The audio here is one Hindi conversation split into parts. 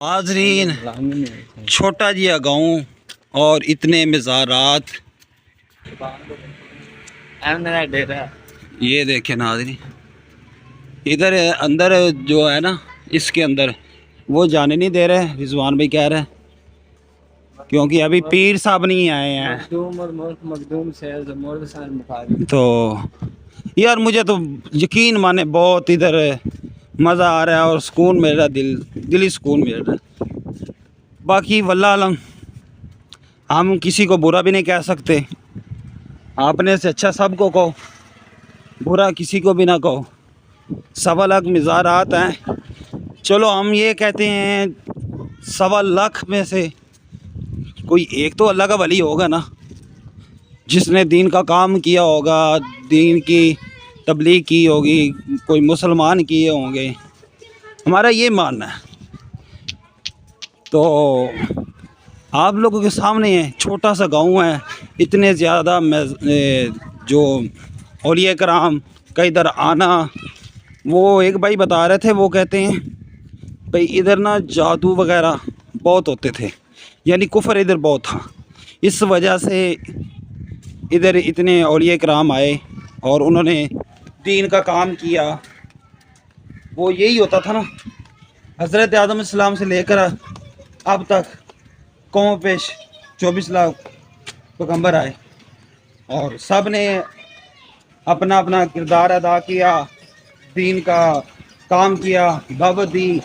हाजरीन, छोटा जिया गाँव और इतने मज़ारात। ये देखें नाज़रीन, इधर अंदर जो है ना, इसके अंदर वो जाने नहीं दे रहे। रिजवान भाई कह रहे हैं क्योंकि अभी पीर साहब नहीं आए हैं। तो यार मुझे तो यकीन माने बहुत इधर मज़ा आ रहा है और सुकून मिल रहा है, दिली सुकून मिल रहा है। बाकी वल्लाह अलम, हम किसी को बुरा भी नहीं कह सकते। आपने से अच्छा सबको कहो, बुरा किसी को भी ना कहो। 1.25 लाख मज़ारात हैं। चलो हम ये कहते हैं 1.25 लाख में से कोई एक तो अल्लाह का वली होगा ना, जिसने दीन का काम किया होगा, दीन की तबलीग की होगी, कोई मुसलमान किए होंगे, हमारा ये मानना है। तो आप लोगों के सामने है, छोटा सा गांव है, इतने ज़्यादा जो औलिया कराम का इधर आना। वो एक भाई बता रहे थे, वो कहते हैं भाई इधर ना जादू वगैरह बहुत होते थे, यानी कुफर इधर बहुत था। इस वजह से इधर इतने औलिया कराम आए और उन्होंने दीन का काम किया। वो यही होता था ना, हज़रत आदम अलैहिस्सलाम से लेकर अब तक कौम पेश 24 लाख पैगंबर आए और सब ने अपना अपना किरदार अदा किया, दीन का काम किया, दावत दी।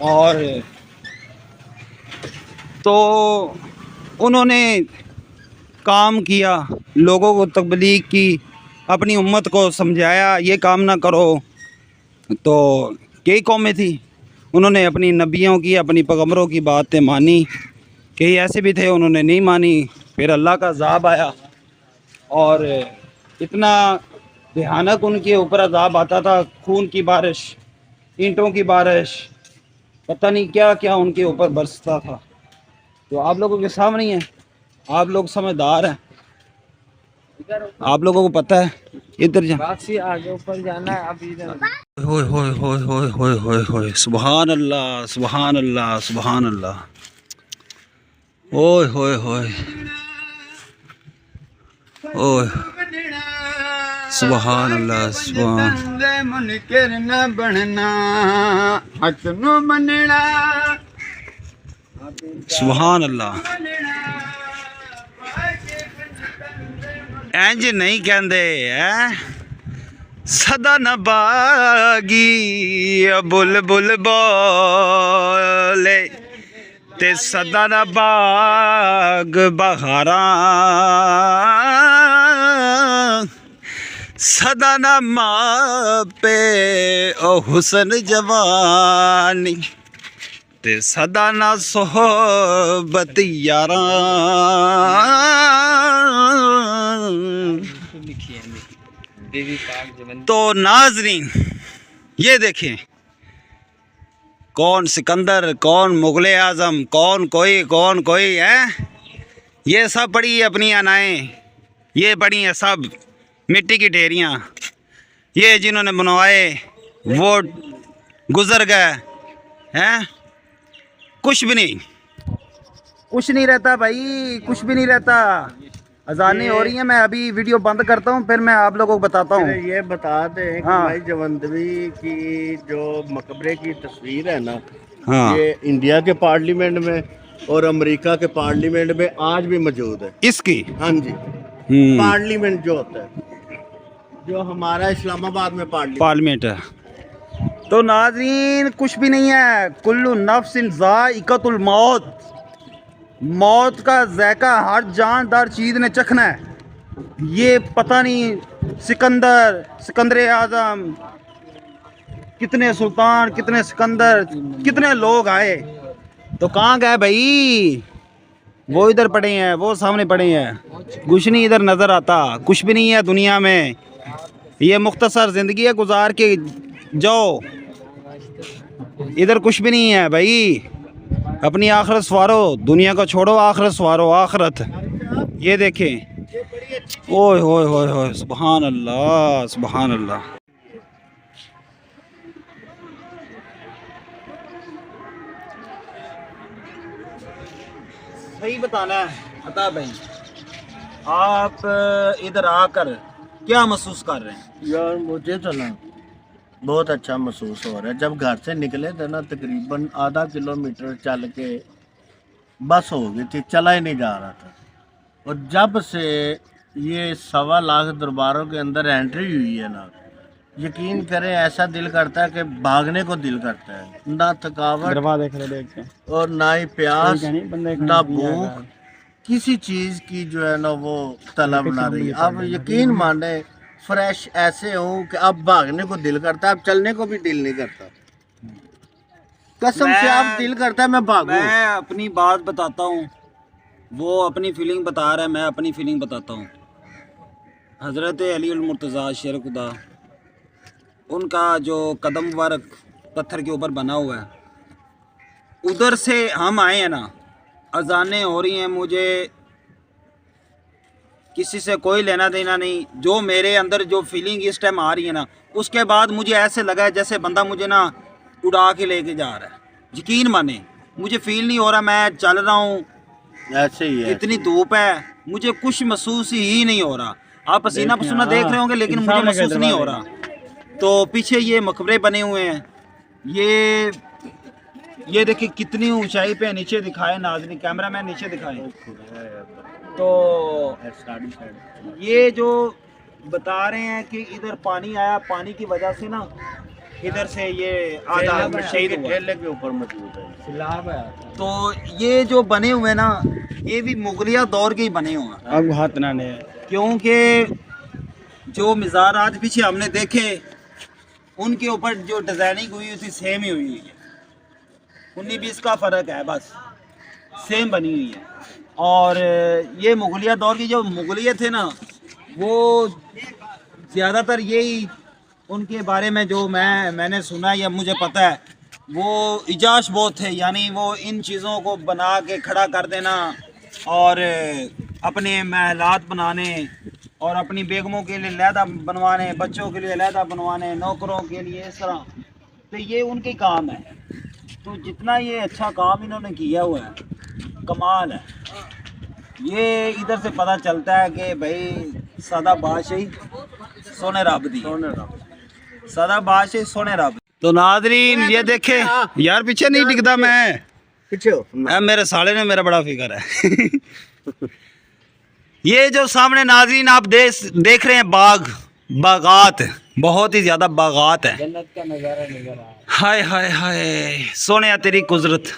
और तो उन्होंने काम किया, लोगों को तबलीग की, अपनी उम्मत को समझाया ये काम ना करो। तो कई कौमें थी, उन्होंने अपनी नबियों की, अपनी पैगंबरों की बातें मानी। कई ऐसे भी थे उन्होंने नहीं मानी, फिर अल्लाह का अज़ाब आया और इतना भयानक उनके ऊपर अज़ाब आता था, खून की बारिश, ईंटों की बारिश, पता नहीं क्या क्या उनके ऊपर बरसता था। तो आप लोगों के सामने ही है, आप लोग समझदार हैं, आप लोगों को पता है। इधर जा, आगे ऊपर जाना है। अभी होय होय होय होय होय होय होय, सुभान अल्लाह सुभान अल्लाह सुभान अल्लाह, ओए होय होय ओए, सुभान अल्लाह सुभान। मुनकिर न बनना, हक नु मनना, सुभान अल्लाह। इंज नहीं कहंदे है, सदा न बागी बुल बुल बोले ते सदा न बाग बहारा, सदा न मापे ओ हुसन जवानी ते सदा न सोहबत यारा। तो नाजरीन ये देखें, कौन सिकंदर, कौन मुगले आज़म, कौन कोई है। ये सब पड़ी है अपनी अनाएँ, ये पड़ी हैं सब मिट्टी की ढेरियाँ। ये जिन्होंने बनवाए वो गुज़र गए हैं, कुछ भी नहीं रहता भाई, कुछ भी नहीं रहता। अजानें हो रही हैं, मैं अभी वीडियो बंद करता हूँ, फिर मैं आप लोगों को बताता हूँ। ये बता दें कि भाई जवंदवी की जो मकबरे की तस्वीर है ना, हाँ, ये इंडिया के पार्लियामेंट में और अमेरिका के पार्लियामेंट में आज भी मौजूद है इसकी। हाँ जी, पार्लियामेंट जो होता है, जो हमारा इस्लामाबाद में पार्लियामेंट है। तो नाज़रीन कुछ भी नहीं है, कुल्लु नफ्सिन ज़ाइक़तुल मौत, मौत का ज़ायका हर जानदार चीज़ ने चखना है। ये पता नहीं सिकंदर आज़म, कितने सुल्तान, कितने सिकंदर, कितने लोग आए, तो कहाँ गए भाई? वो इधर पड़े हैं, वो सामने पड़े हैं, कुछ नहीं इधर नज़र आता, कुछ भी नहीं है दुनिया में। ये मुख्तसर ज़िंदगी है, गुजार के जाओ, इधर कुछ भी नहीं है भाई। अपनी आखिरत सवारो, दुनिया को छोड़ो, आखिरत सवारो, आखिरत। ये देखें, ओए होए होए होए, सुभान अल्लाह सुभान अल्लाह। सही बताना है अता भाई, आप इधर आकर क्या महसूस कर रहे हैं? यार मुझे तो ना बहुत अच्छा महसूस हो रहा है। जब घर से निकले थे ना, तकरीबन आधा किलोमीटर चल के बस हो गई थी, चला ही नहीं जा रहा था। और जब से ये 1.25 लाख दरबारों के अंदर एंट्री हुई है ना, यकीन करें ऐसा दिल करता है कि भागने को दिल करता है। ना थकावट और ना ही प्यास, ना भूख, किसी चीज़ की जो है ना वो तलब ना रही। अब यकीन माने फ्रेश ऐसे हूँ कि अब भागने को दिल करता है, अब चलने को भी दिल नहीं करता। कसम से अब दिल करता है मैं भागूं। मैं अपनी बात बताता हूँ, वो अपनी फीलिंग बता रहा है, मैं अपनी फीलिंग बताता हूँ। हज़रत अली मुर्तज़ा शेर खुदा, उनका जो कदम मुबारक पत्थर के ऊपर बना हुआ है, उधर से हम आए हैं ना, अजानें हो रही हैं, मुझे किसी से कोई लेना देना नहीं। जो मेरे अंदर जो फीलिंग इस टाइम आ रही है ना, उसके बाद मुझे ऐसे लगा है जैसे बंदा मुझे ना उड़ा के लेके जा रहा है। यकीन माने मुझे फील नहीं हो रहा मैं चल रहा हूँ, ऐसे ही है। इतनी धूप है, मुझे कुछ महसूस ही नहीं हो रहा। आप पसीना पसीना देख रहे होंगे, लेकिन मुझे महसूस नहीं हो रहा। तो पीछे ये मकबरे बने हुए हैं, ये देखिए कितनी ऊंचाई पे है। नीचे दिखाए नाज़रीन, कैमरा मैन नीचे दिखाए। तो ये जो बता रहे हैं कि इधर पानी आया, पानी की वजह से ना इधर से ये आधा शहीद हुआ। ठेले के ऊपर मौजूद है। तो ये जो बने हुए ना, ये भी मुगलिया दौर के ही बने हुए हैं। अब हाथ ना ने, क्योंकि जो मज़ार आज पीछे हमने देखे, उनके ऊपर जो डिज़ाइनिंग हुई थी सेम ही हुई है। 19-20 का फ़र्क है, बस सेम बनी हुई है। और ये मुगलिया दौर की जो मुगलिया थे ना, वो ज़्यादातर यही उनके बारे में जो मैंने सुना या मुझे पता है, वो इजाज़ बहुत थे। यानी वो इन चीज़ों को बना के खड़ा कर देना और अपने महलात बनाने और अपनी बेगमों के लिए लहदा बनवाने, बच्चों के लिए लहदा बनवाने, नौकरों के लिए, इस तरह। तो ये उनके काम है। तो जितना ये अच्छा काम इन्होंने किया हुआ है, कमाल है। ये इधर से पता चलता है कि भाई सदा बादशाही सोने रब दी, सदा बादशाही सोने रब। तो नादरीन ये देखे यार, पीछे नहीं टिकता मैं, पीछे हो। मेरे साले ने मेरा बड़ा फिक्र है। ये जो सामने नाजरीन आप देख रहे हैं, बागात, बहुत ही ज़्यादा बागात है। जन्नत का नज़ारा नजर आ रहा है। हाय हाय हाय सोने तेरी कुदरत।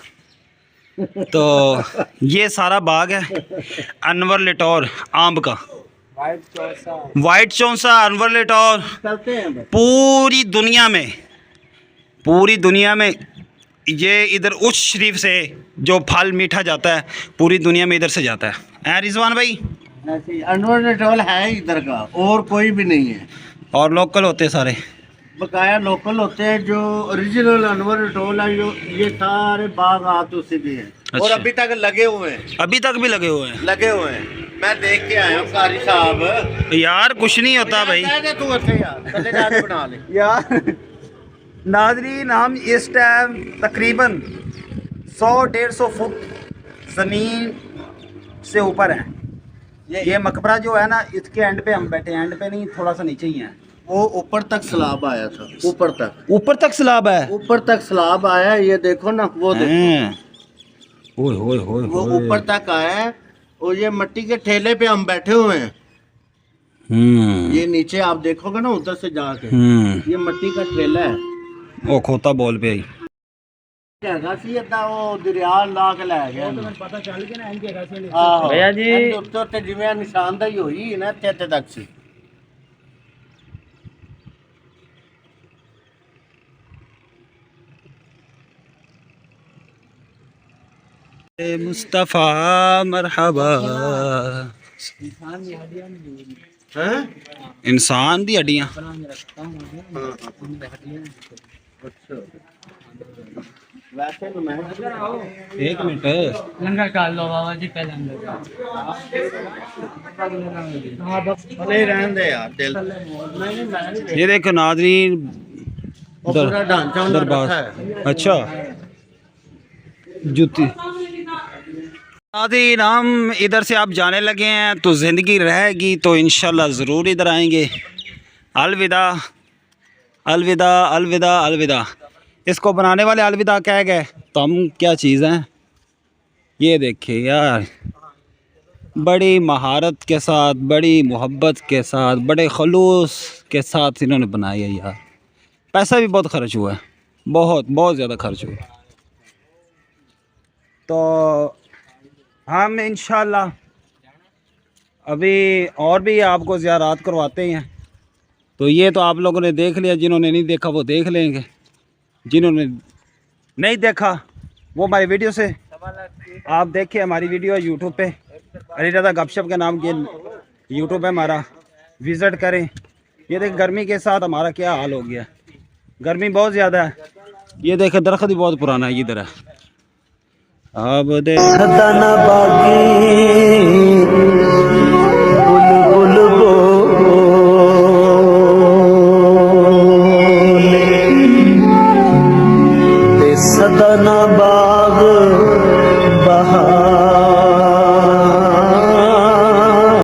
तो ये सारा बाग है अनवर लिटौर आम का, वाइट चौसा अनवर लिटौर। चलते हैं बस। पूरी दुनिया में ये इधर उस शरीफ से जो फल मीठा जाता है, पूरी दुनिया में इधर से जाता है। रिजवान भाई, ऐसे ही अनवर नेटोल है इधर का, और कोई भी नहीं है। और लोकल होते सारे, बकाया लोकल होते हैं। जो ओरिजिनल अनवर नेटोल है, जो ये सारे बाग आते उसी भी हैं। अच्छा। और अभी तक लगे हुए हैं, अभी तक भी लगे हुए हैं। लगे हुए हैं। मैं देख के आया हूँ कारी साहब। यार कुछ नहीं होता भाई तू अच्छे यार, पहले जाके बना ले यार। नाजरीन हम इस टाइम तकरीबन 100-150 फुट ज़मीन से ऊपर है। ये मकबरा जो है ना, इसके एंड पे हम बैठे हैं, एंड पे नहीं, थोड़ा सा नीचे ही है। वो ऊपर तक सलाब आया था, ऊपर तक स्लाब है। ऊपर तक सलाब आया। ये देखो ना, वो देखो, ओए होए होए वो ऊपर तक आया है। और ये मिट्टी के ठेले पे हम बैठे हुए हैं। ये नीचे आप देखोगे ना, उधर से जाके ये मिट्टी का ठेला है। ओ खोता बोल पे आई ਹੈਗਾ ਸੀ ਏਦਾਂ ਉਹ ਦਰਿਆ ਲਾ ਕੇ ਲੈ ਗਿਆ। ਉਹ ਤਾਂ ਮੈਨੂੰ ਪਤਾ ਚੱਲ ਗਿਆ ਨਾ, ਇੰਜ ਹੈਗਾ ਸੀ। भैया जी, ਉੱਤੇ ਜਿਵੇਂ ਨਿਸ਼ਾਨਦਾਈ ਹੋਈ ਨਾ, ਇੱਥੇ ਤੱਕ ਸੀ। मुस्तफ़ा मरहबा। हैं? इंसान दी हड्डियां। अच्छा, वैसे तो मैं एक मिनट, लंगर डाल लो बाबा जी, पहले लंगर। हाँ बस नहीं रहने दे यार, दिल नहीं मैं नहीं। ये देखो नाज़रीन, वो पूरा ढांचा उन्होंने दरबार। रखा है। अच्छा, जूती नाज़रीन, हम इधर से आप जाने लगे हैं तो ज़िंदगी रहेगी तो इंशाल्लाह ज़रूर इधर आएंगे। अलविदा अलविदा अलविदा अलविदा। इसको बनाने वाले अलविदा कह गए तो हम क्या चीज़ हैं। ये देखिए यार, बड़ी महारत के साथ, बड़ी मोहब्बत के साथ, बड़े खलूस के साथ इन्होंने बनाई है यार। पैसा भी बहुत खर्च हुआ है, बहुत बहुत ज़्यादा खर्च हुआ। तो हम इंशाल्लाह अभी और भी आपको ज़ियारत करवाते हैं। तो ये तो आप लोगों ने देख लिया, जिन्होंने नहीं देखा वो देख लेंगे, जिन्होंने नहीं देखा वो हमारी वीडियो से आप देखिए। हमारी वीडियो यूट्यूब पे अली रज़ा गपशप के नाम के यूट्यूब है हमारा, विज़िट करें। ये देख गर्मी के साथ हमारा क्या हाल हो गया, गर्मी बहुत ज़्यादा है। ये देखे दरख्त भी बहुत पुराना है इधर है। अब सदना बाग बहा